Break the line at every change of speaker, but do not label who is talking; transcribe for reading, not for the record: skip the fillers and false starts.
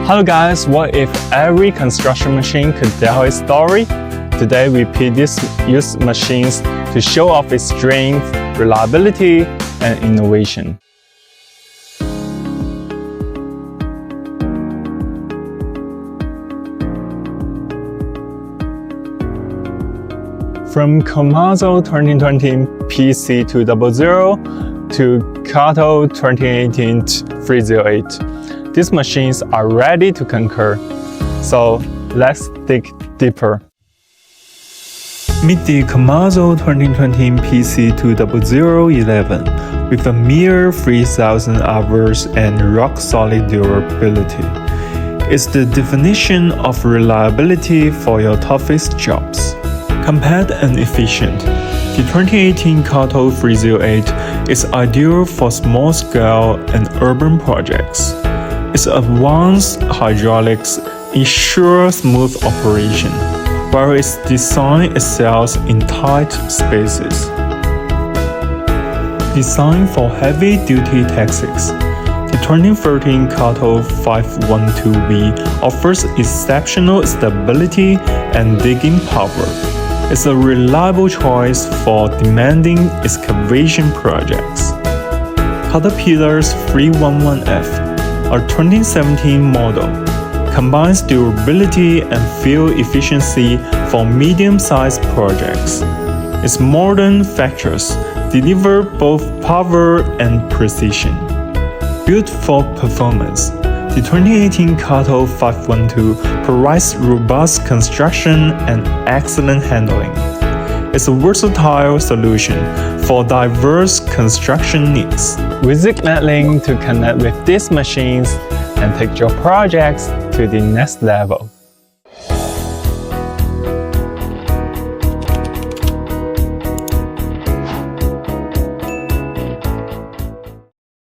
Hello guys, what if every construction machine could tell its story? Today we picked these used machines to show off its strength, reliability, and innovation. From Komatsu 2020 PC200 to Kato 2018 308, these machines are ready to conquer. So let's dig deeper. Meet the Komatsu 2020 PC20011 with a mere 3,000 hours and rock-solid durability. It's the definition of reliability for your toughest jobs. Compact and efficient, the 2018 Kato 308 is ideal for small-scale and urban projects. Its advanced hydraulics ensure smooth operation, while its design excels in tight spaces. Designed for heavy-duty tasks, the 2013 Kato 512V offers exceptional stability and digging power. It's a reliable choice for demanding excavation projects. Caterpillar's 311F, a 2017 model, combines durability and fuel efficiency for medium-sized projects. Its modern features deliver both power and precision. Built for performance, the 2018 Kato 512 provides robust construction and excellent handling. It's a versatile solution for diverse construction needs. Visit MechLink to connect with these machines and take your projects to the next level.